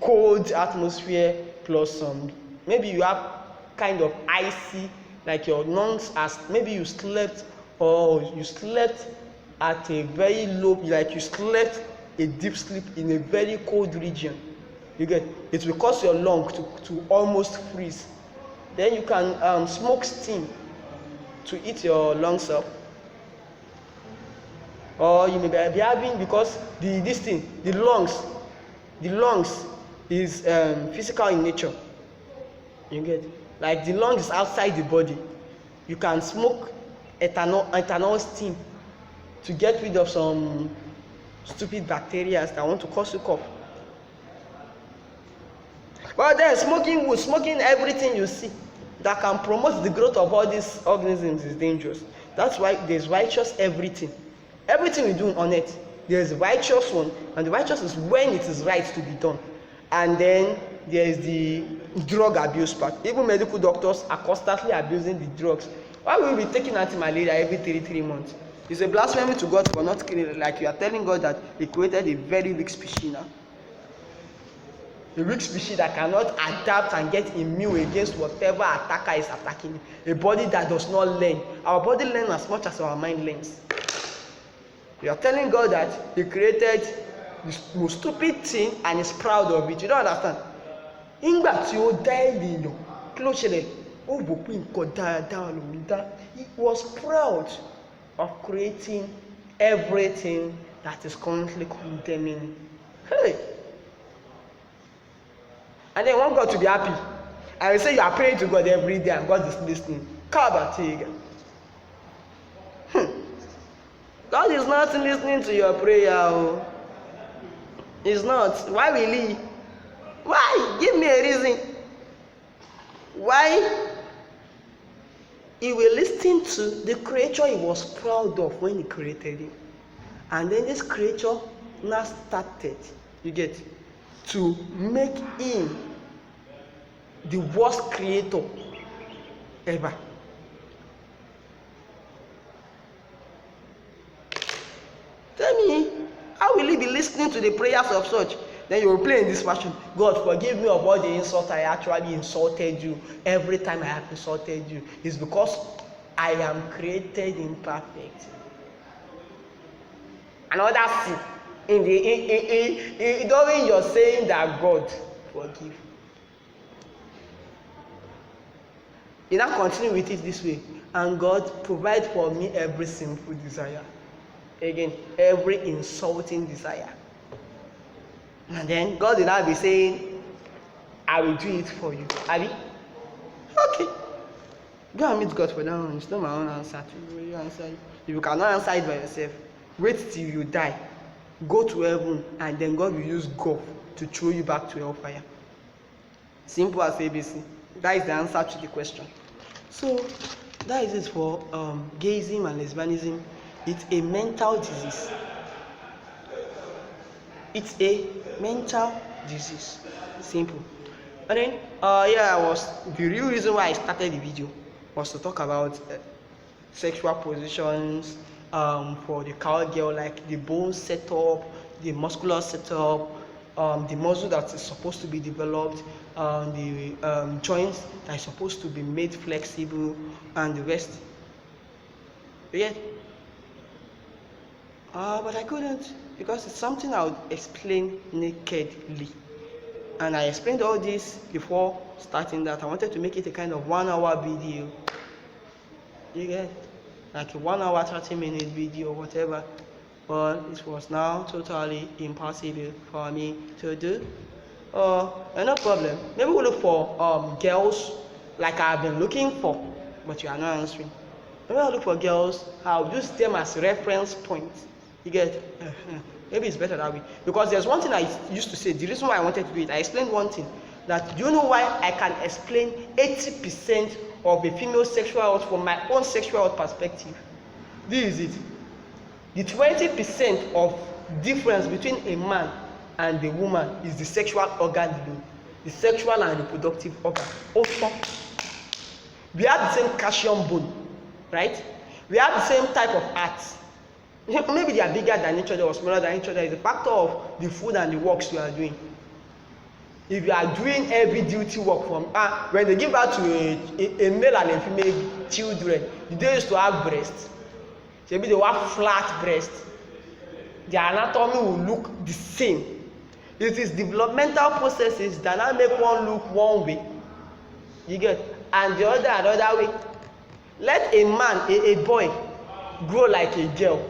cold atmosphere plus maybe you have kind of icy, like your lungs, as maybe you slept at a very low, like you slept a deep sleep in a very cold region. You get, it will cause your lung to almost freeze. Then you can smoke steam to heat your lungs up. Or you may be having, because the lungs is physical in nature. You get, like the lungs is outside the body. You can smoke ethanol steam to get rid of some stupid bacteria that want to cause you cough. But then smoking wood, smoking everything you see that can promote the growth of all these organisms is dangerous. That's why there's righteous everything. Everything we do on earth, there's righteous one, and the righteous is when it is right to be done. And then there is the drug abuse part. Even medical doctors are constantly abusing the drugs. Why will we be taking anti-malaria every 3 months? It's a blasphemy to God for not killing, like you are telling God that He created a very weak species now. A weak species that cannot adapt and get immune against whatever attacker is attacking. A body that does not learn. Our body learns as much as our mind learns. You are telling God that He created the most stupid thing and is proud of it. You don't understand. Nígbà tí ó dá ènìyàn, kí ló ṣẹlẹ̀? Ó wò pé nǹkan dáadáa lòun dá. He was proud of creating everything that is currently condemning. Hey! And then want God to be happy. And you say you are praying to God every day and God is listening. Kabatiga. God is not listening to your prayer. He's not. Why will He? Why? Give me a reason. Why He will listen to the creature He was proud of when He created him. And then this creature now started, you get, to make him the worst creator ever. Tell me, how will He be listening to the prayers of such? Then you will play in this fashion. God, forgive me of all the insults I actually insulted you. Every time I have insulted you, it's because I am created imperfect. Another sin in during your saying that God forgive. You now continue with it this way, and God provide for me every sinful desire. Again, every insulting desire. And then God will now be saying, I will do it for you. Abi? Okay. Go and meet God for that one. It's not my own answer to you. Answer it. If you cannot answer it by yourself, wait till you die. Go to heaven, and then God will use God to throw you back to hellfire. Simple as ABC. That is the answer to the question. So, that is it for gayism and lesbianism. It's a mental disease. It's a mental disease. Simple. And then, the real reason why I started the video was to talk about sexual positions for the cowgirl, like the bone setup, the muscular setup, the muscle that is supposed to be developed, the joints that are supposed to be made flexible, and the rest. Yeah. But I couldn't, because it's something I would explain nakedly. And I explained all this before starting that. I wanted to make it a kind of 1 hour video. You get? Like a 1 hour, 30-minute video or whatever. but it was now totally impossible for me to do. No problem. Maybe we'll look for girls like I've been looking for, but you are not answering. Maybe I'll look for girls, I'll use them as reference points. You get? Maybe it's better that way. Because there's one thing I used to say, the reason why I wanted to do it, I explained one thing, that do you know why I can explain 80% of a female sexual health from my own sexual health perspective? This is it. The 20% of difference between a man and a woman is the sexual organ alone, the sexual and reproductive organ. Also, we have the same calcium bone, right? We have the same type of heart. Maybe they are bigger than each other or smaller than each other. It's a factor of the food and the works you are doing. If you are doing heavy duty work from when they give birth to a male and a female children, they used to have breasts. Maybe they have flat breasts. Their anatomy will look the same. It is developmental processes that now make one look one way. You get? And the other another way. Let a man, a boy, grow like a girl,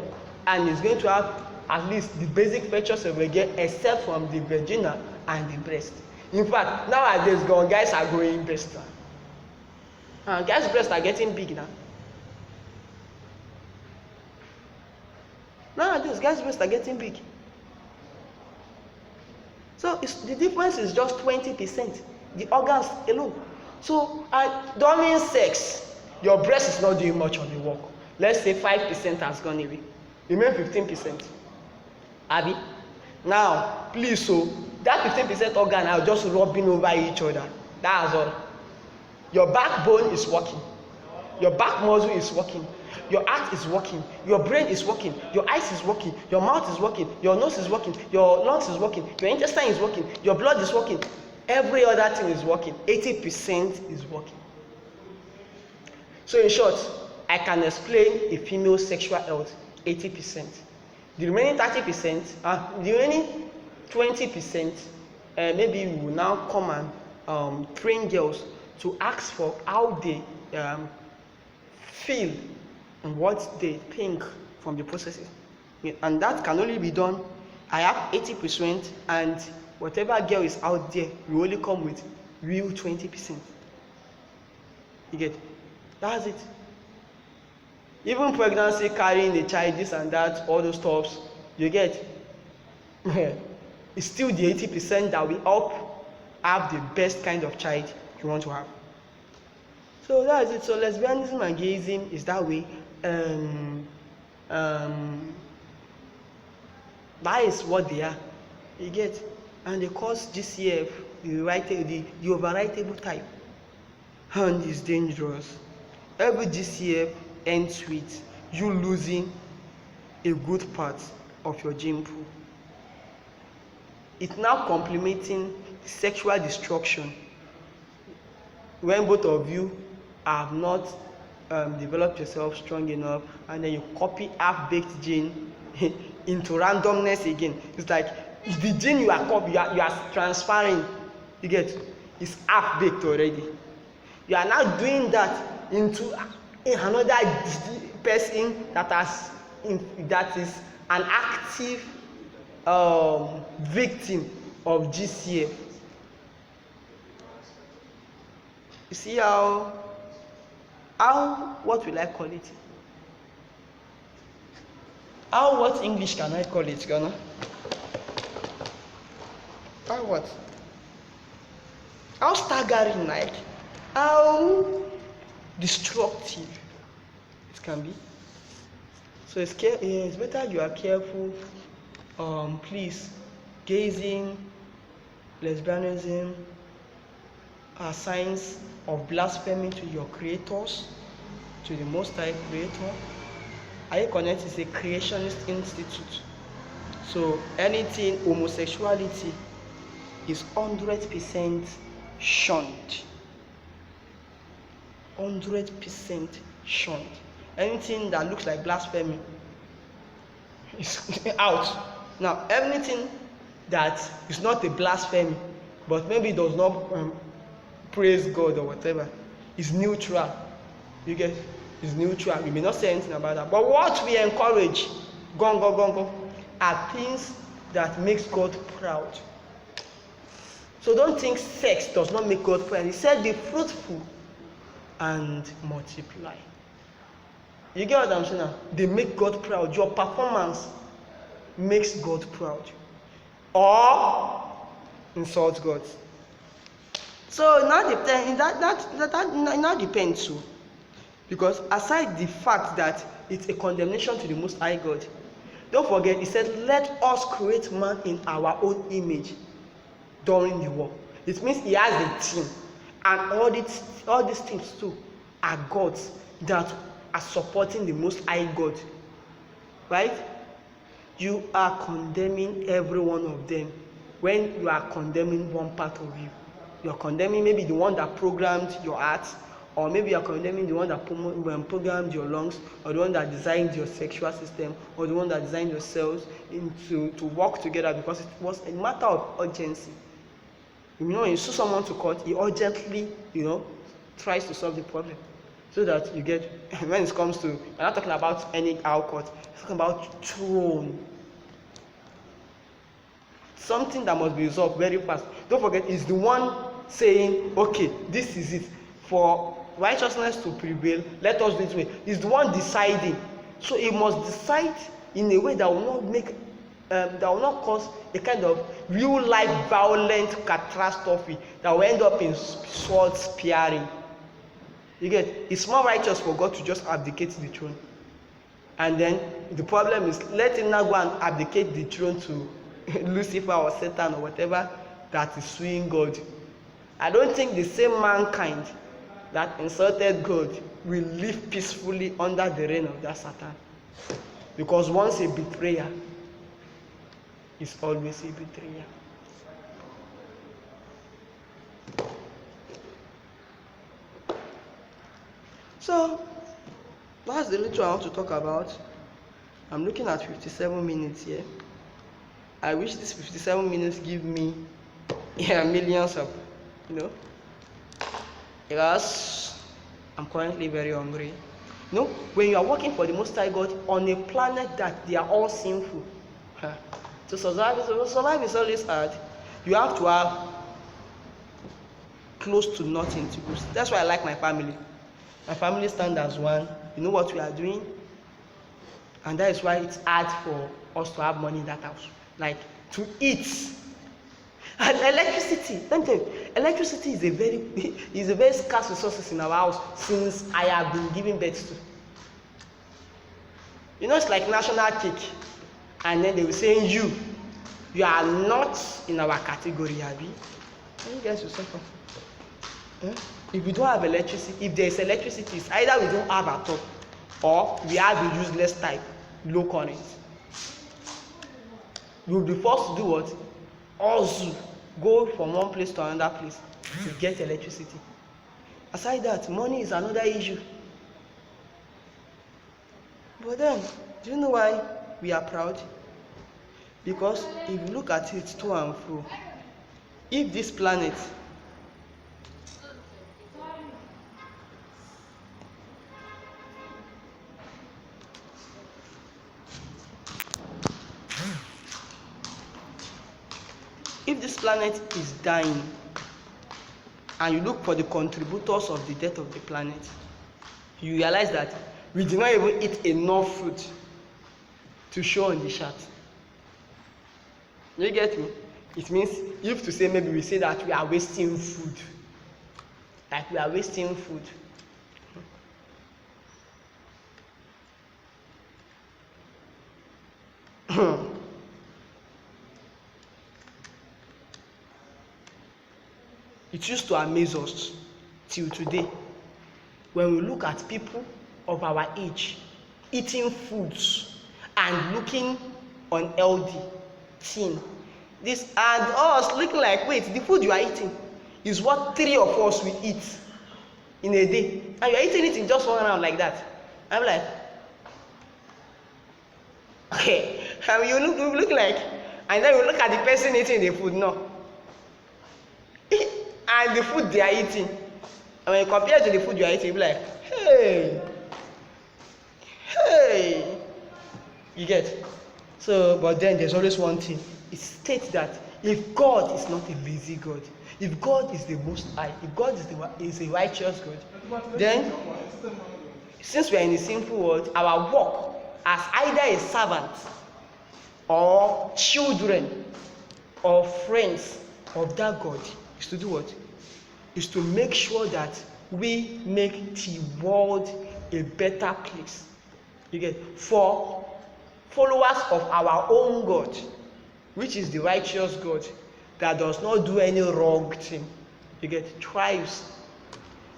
and he's going to have at least the basic features of a girl, except from the vagina and the breast. In fact, nowadays guys are growing breasts. Guys' breasts are getting big now. Nowadays, guys' breasts are getting big. So the difference is just 20%. The organs alone. So during sex, your breast is not doing much of the work. Let's say 5% has gone away. Remain 15%. Abi? Now, please, so that 15% organ are just rubbing over each other. That's all. Your backbone is working. Your back muscle is working. Your heart is working. Your brain is working. Your eyes is working. Your mouth is working. Your nose is working. Your lungs is working. Your intestine is working. Your blood is working. Every other thing is working. 80% is working. So in short, I can explain a female sexual health 80%. The remaining 30%, the remaining 20%, maybe we will now come and train girls to ask for how they feel and what they think from the processes. And that can only be done. I have 80%, and whatever girl is out there will only come with real 20%. You get? That's it. Even pregnancy, carrying a child, this and that, all those stuffs, you get? It's still the 80% that will help have the best kind of child you want to have. So that's it. So lesbianism and gayism is that way. That is what they are. You get? And they cause GCF, the overwritable type. And it's dangerous. Every GCF ends with you losing a good part of your gene pool. It's now complementing sexual destruction when both of you have not developed yourself strong enough, and then you copy half-baked gene into randomness again. It's like the gene you are copying, you are transferring, you get, it's half-baked already. You are now doing that into another person that is an active victim of GCF. You see how what will I call it? What English can I call it, Ghana? What? How staggering, like, how destructive it can be. So it's better you are careful. Please, gayism, lesbianism are signs of blasphemy to your creators, to the Most High Creator. Ayeconet is a creationist institute. So anything homosexuality is 100% shunned. 100% shunned. Anything that looks like blasphemy is out. Now, anything that is not a blasphemy, but maybe does not praise God or whatever, is neutral. You get? It's neutral. We may not say anything about that. But what we encourage, gong, are things that makes God proud. So don't think sex does not make God proud. He said, be fruitful and multiply. You get what I'm saying now? They make God proud. Your performance makes God proud. Or insult God. So now that now depends too. Because aside the fact that it's a condemnation to the Most High God, don't forget, he said, let us create man in our own image during the war. It means he has a team. And all these things too are gods that are supporting the Most High God. Right? You are condemning every one of them when you are condemning one part of you. You are condemning maybe the one that programmed your heart, or maybe you are condemning the one that programmed your lungs, or the one that designed your sexual system, or the one that designed your cells to work together, because it was a matter of urgency. You know, you sue someone to court, he urgently, tries to solve the problem. So that you get, when it comes to, we're not talking about any court, we're talking about throne. Something that must be resolved very fast. Don't forget, it's the one saying, okay, this is it. For righteousness to prevail, let us do it this way. It's the one deciding. So he must decide in a way that will not make, that will not cause a kind of real-life violent catastrophe that will end up in sword spearing. You get, it's more righteous for God to just abdicate the throne. And then the problem is, let him now go and abdicate the throne to Lucifer or Satan or whatever that is suing God. I don't think the same mankind that insulted God will live peacefully under the reign of that Satan. Because once a betrayer is always a betrayer. So that's the little I want to talk about. I'm looking at 57 minutes here. I wish this 57 minutes give me millions of, because I'm currently very hungry. When you are working for the Most High God on a planet that they are all sinful, to survive is always hard. You have to have close to nothing to lose. That's why I like my family. My family stand as one. You know what we are doing? And that is why it's hard for us to have money in that house. Like, to eat. And electricity, let me tell you, electricity is a very scarce resource in our house since I have been giving birth to. It's like national cake. And then they will say, you are not in our category, Abby. Can you guys suffer? If we don't have electricity, if there is electricity, it's either we don't have at all, or we have the useless type, low current. We will be forced to do what? Also go from one place to another place to get electricity. Aside that, money is another issue. But then, do you know why we are proud? Because if you look at it to and fro, if this planet is dying, and you look for the contributors of the death of the planet, you realize that we did not even eat enough fruit to show on the chart. You get me? It means, if to say, maybe we say that we are wasting food, like we are wasting food. It used to amaze us till today when we look at people of our age eating foods and looking unhealthy, thin. This and us looking like, wait, the food you are eating is what 3 of us will eat in a day, and you are eating it in just 1 round like that. I'm like, okay, and you look like, and then you look at the person eating the food, no. And the food they are eating, and when you compare it to the food you are eating, you be like, hey, You get? So, but then there's always one thing. It states that if God is not a lazy God, if God is the most high, if God is a righteous God, then since we are in a sinful world, our work as either a servant or children or friends of that God is to do what? Is to make sure that we make the world a better place. You get? For followers of our own God, which is the righteous God that does not do any wrong thing. You get? Tribes.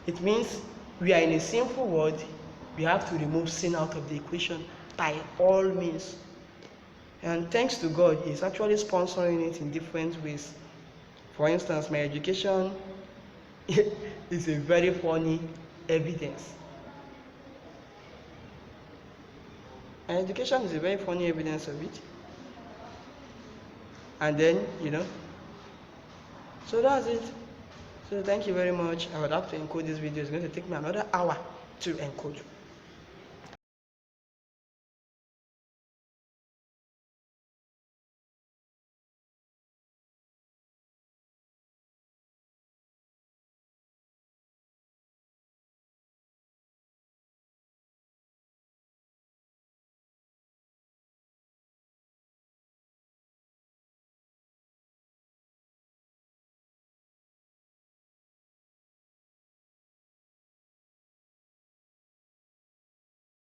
It means we are in a sinful world. We have to remove sin out of the equation by all means. And thanks to God, He's actually sponsoring it in different ways. For instance, my education is a very funny evidence. My education is a very funny evidence of it. And then, so that's it. So thank you very much. I would have to encode this video. It's going to take me another hour to encode.